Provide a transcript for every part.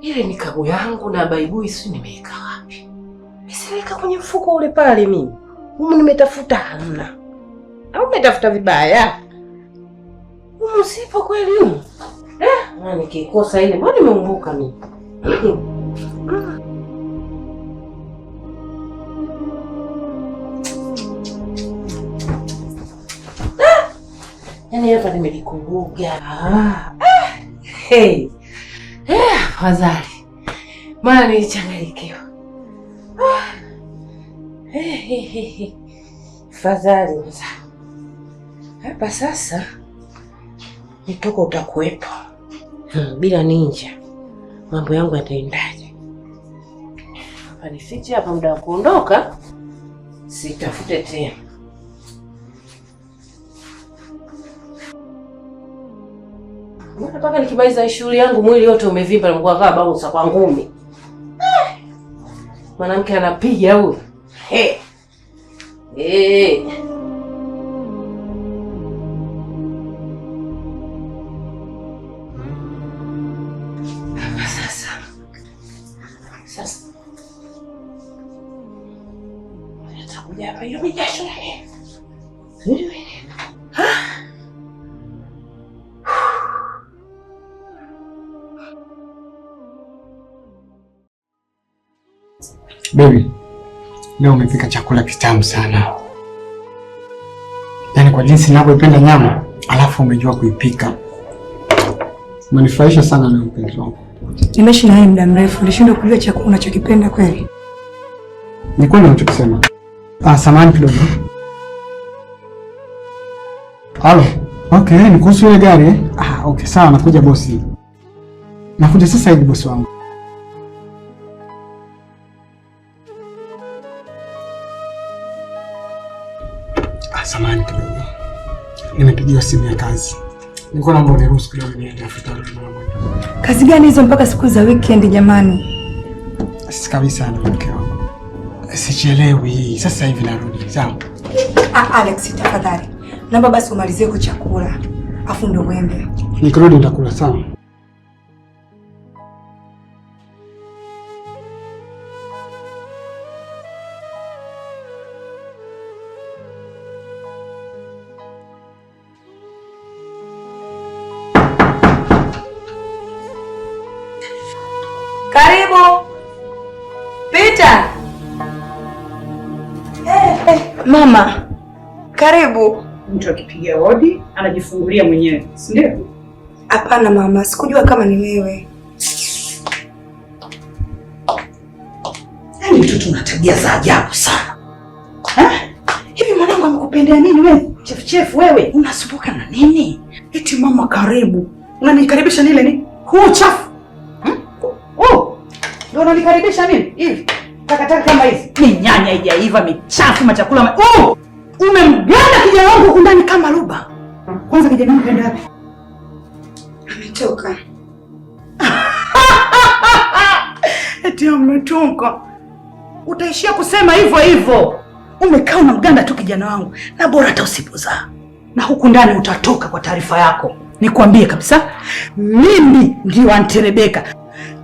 Ile ni kabu yangu na baibui si nimeweka wapi? Nimeweka kwenye mfuko ule pale mimi. Humu nimetafuta hamna. Au umetafuta vibaya? Humu sipo kweli humu. Nikikosa ile mbona nimeumbuka mimi. Yaani hapa nimelikumbuka. Hey. Afadhali. Maana nilichanganyikiwa. Afadhali mzaa. Hapa sasa nitoko utakuwepo. Bila ninja mambo yangu yataendaje? Hapa nifiche hapa, muda wa kuondoka sitafute tena. Mpaka nikimaliza shughuli yangu mwili wote umevimba na mguu kama bounce kwa ngumi. Mwanamke anapiga huyo. Sasa. Nitakuja hapa hiyo jasho la nini? Baby, leo umepika chakula kitamu sana. Yaani kwa jinsi ninavyoipenda nyama, alafu umejua kuipika. Umenifurahisha sana leo mpenzi wangu. Nimeishi na wewe muda mrefu, nilishindwa kujua chakula unachokipenda kweli. Ni kweli unachokisema. Samahani kidogo. Halo. Okay, ni kuhusu ile gari eh? Okay, sawa, nakuja bosi. Nakuja sasa hivi bosi wangu. Samahani kidogo. Nimepigiwa simu ya kazi. Nilikuwa naomba uniruhusu kidogo niende hospitali mara moja. Kazi gani hizo mpaka siku za weekend jamani? Sisi kabisa na mke wangu. Sichelewi. Sasa hivi narudi. Sawa. Alex tafadhali. Naomba basi umalizie kwa chakula. Afu ndo uende. Nikirudi nitakula sawa. Karibu. Pita. Mama. Karibu. Mtu akipiga hodi anajifungulia mwenyewe, si ndio? Hapana mama, sikujua kama ni wewe. Yaani mtoto una tabia za ajabu sana. Hivi mwanangu amekupendea nini wewe? Chef wewe, unasumbuka na nini? Eti mama karibu. Unanikaribisha nile ni? Huo chafu. Ndio unanikaribisha mimi? Hivi. Takataka kama hizi. Ni nyanya haijaiva, michafu, machakula. Umemganda kijana wangu ndani kama ruba. Kwanza kijana wangu kaenda wapi? Ametoka. Eti ametoka. Utaishia kusema hivyo hivyo. Umekaa na mganda tu kijana wangu. Na bora hata usipozaa. Na huku ndani utatoka kwa taarifa yako. Nikwambie kabisa, mimi ndio Aunti Rebecca.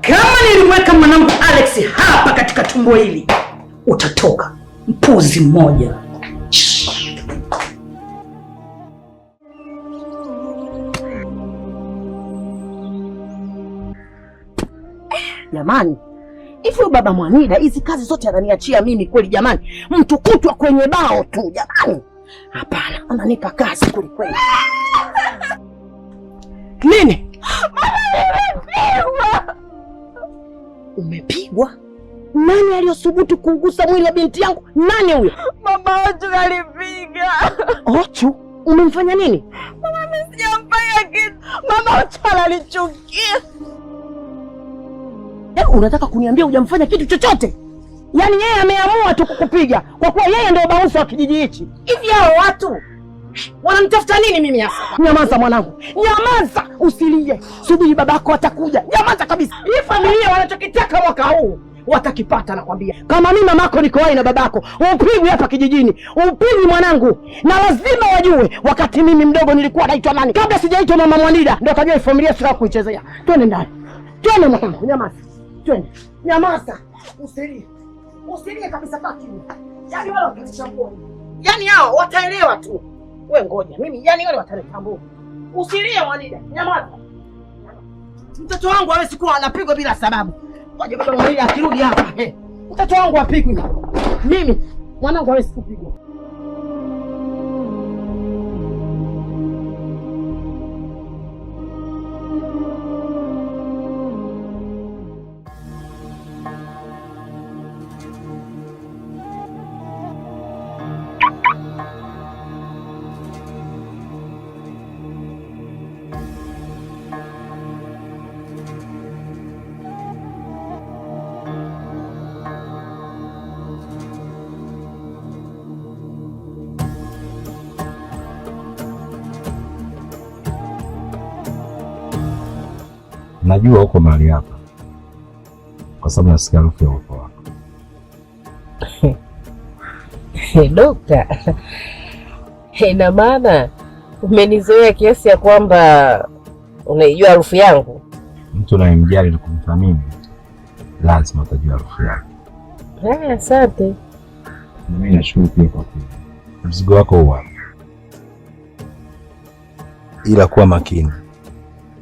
Kama nilimweka mwanangu Alex hapa katika tumbo hili, utatoka mpuzi mmoja. Jamani, hivi baba Mwanida hizi kazi zote ananiachia mimi kweli jamani? Mtu kutwa kwenye bao tu jamani. Hapana, ananipa kazi kweli kweli. Nini? Nimepigwa. Umepigwa? Nani aliyosubutu kugusa mwili wa binti yangu? Nani huyo? Mama Ochu alipiga. Ochu? Umemfanya nini? Mama mimi sijamfanya kitu. Mama Ochu ananichukia. Unataka kuniambia hujamfanya kitu chochote? Yaani yeye ameamua tu kukupiga kwa kuwa yeye ndio bosi wa kijiji hichi. Hivi hao watu wananitafuta nini mimi hapa? Nyamaza mwanangu. Nyamaza, usilie. Subiri babako atakuja. Nyamaza kabisa. Hii familia wanachokitaka mwaka huu watakipata nakwambia. Kama mimi mamako niko hai na babako, upigwe hapa kijijini. Upigwe mwanangu. Na lazima wajue wakati mimi mdogo nilikuwa naitwa nani. Kabla sijaitwa Mama Mwanida ndio kajua familia sio kuichezea. Twende ndani. Twende mwanangu, nyamaza. Twende. Nyamaza. Usilie. Usilie kabisa kaki. Yaani wale watanitambua. Yaani hao wataelewa tu. Wewe ngoja. Mimi yaani wale watanitambua. Usilie Mwanida. Nyamaza. Mtoto wangu hawezi kuwa anapigwa bila sababu. Ngoja baba Mwanida akirudi hapa. Mtoto wangu apigwe. Mimi mwanangu hawezi kupigwa. Najua uko mahali hapa kwa sababu nasikia harufu ya upo wako. Dokta, ina maana umenizoea kiasi ya kwamba unaijua harufu yangu? Mtu unayemjali na kumthamini lazima utajua harufu yake. Asante. Mimi nashukuru pia kwa kuja. Mzigo wako huo hapa, ila kuwa makini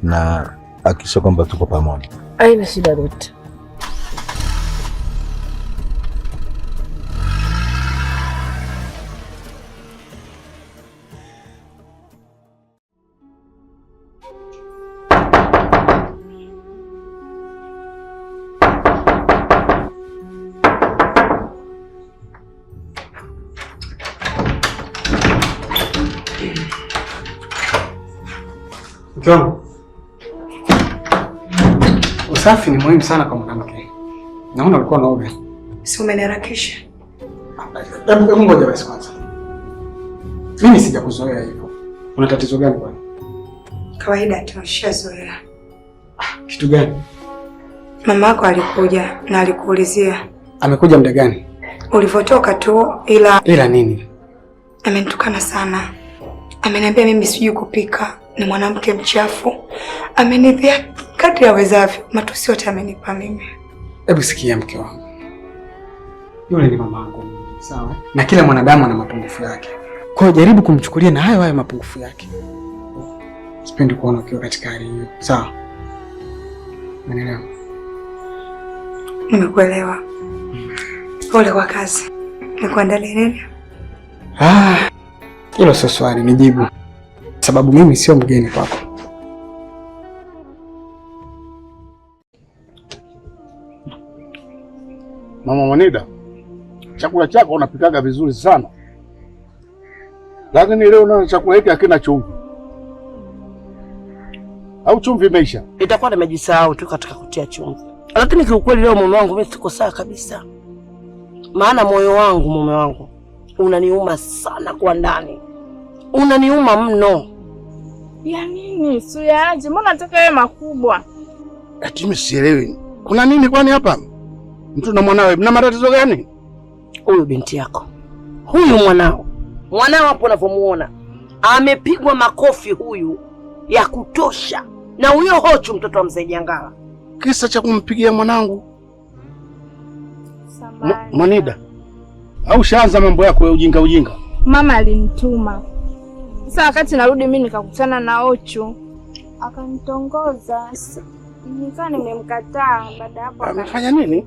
na hakikisha kwamba tuko pamoja. Haina shida dokta. Mke, usafi ni muhimu sana kwa mwanamke. Naona ulikuwa unaoga. Si umeniharakisha? Hebu ngoja basi kwanza. Mimi sijakuzoea hivyo. Una tatizo gani bwana? Kawaida tu, nishazoea. Kitu gani? Mama yako alikuja na alikuulizia. Amekuja muda gani? Ulivyotoka tu, Ila nini? Amenitukana sana. Ameniambia mimi sijui kupika, ni mwanamke mchafu. Amenidhia kadri awezavyo. Matusi yote amenipa mimi. Hebu sikia mke wangu. Yule ni mama yangu, sawa? Na kila mwanadamu ana mapungufu yake. Kwa hiyo jaribu kumchukulia na hayo mapungufu yake. Sipendi kuona ukiwa katika hali hiyo. Sawa? Umeelewa? Nimekuelewa. Pole kwa kazi. Nikuandalie nini? Hilo sio swali, nijibu. Sababu mimi sio mgeni kwako. Mama Mwanida, chakula chako unapikaga vizuri sana. Lakini leo unaona chakula hiki hakina chumvi. Au chumvi imeisha? Itakuwa nimejisahau tu katika kutia chumvi. Lakini kiukweli leo mume wangu mimi siko sawa kabisa. Maana moyo wangu mume wangu unaniuma sana kwa ndani. Unaniuma mno. Ya nini? Suyaaje? Mbona nataka wewe makubwa? Ati mimi sielewi. Kuna nini kwani hapa? Mtu na mwanawe mna matatizo gani? Huyu binti yako. Huyu mwanao. Mwanao hapo unavomuona. Amepigwa makofi huyu ya kutosha. Na huyo Hochu mtoto wa mzee Jangala. Kisa cha kumpigia mwanangu. Mwanida. Au shaanza mambo yako ya ujinga? Mama alinituma. Sasa wakati narudi mimi nikakutana na Hochu. Akanitongoza. Nikaa nimemkataa, baada hapo amefanya nini?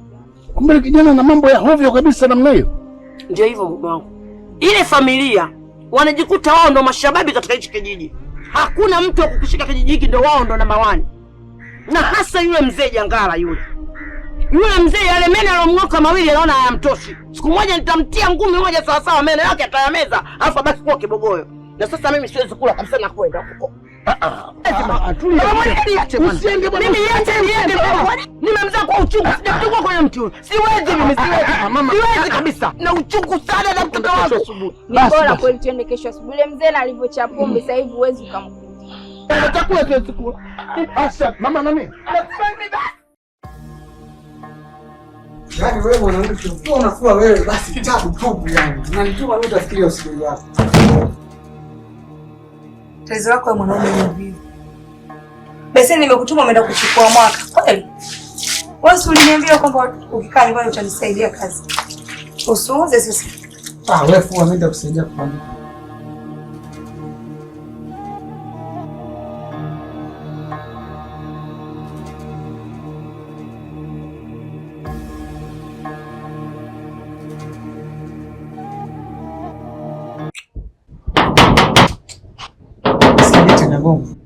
Kumbe kijana na mambo ya hovyo kabisa namna hiyo. Ndio hivyo mume wangu. Ile familia wanajikuta wao ndo mashababi katika hichi kijiji. Hakuna mtu wa kukushika kijiji hiki, ndo wao ndo namba 1. Na hasa yule mzee Jangala yule. Yule mzee yale meno alomngoka mawili anaona hayamtoshi. Siku moja nitamtia ngumi moja sawa sawa meno yake atayameza, alafu basi kwa kibogoyo. Na sasa mimi siwezi kula kabisa na kwenda huko. Usiende bwana. Mimi niende bwana. Nimemzaa kwa uchungu, sijachukua kwenye mtu. Siwezi mimi, siwezi kabisa. Na uchungu sana na mtoto wangu asubuhi. Ni bora kweli tuende kesho asubuhi. Yule mzee na alivyocha pombe sasa hivi huwezi ukamkuta. Chakula siwezi kula. Asa mama nani? Yaani wewe mwanamke ukiwa unakuwa wewe basi tabu tupu yani. Unanituma wewe utafikiria usiku wako. Tatizo lako wewe mwanaume ni vipi? Basi nimekutuma umeenda kuchukua mwaka. Kweli? Wewe uliniambia kwamba ukikaa nyumbani utanisaidia kazi. Usiuze sasa. Wewe fua nenda kusaidia kupanda. Sasa tena gongo.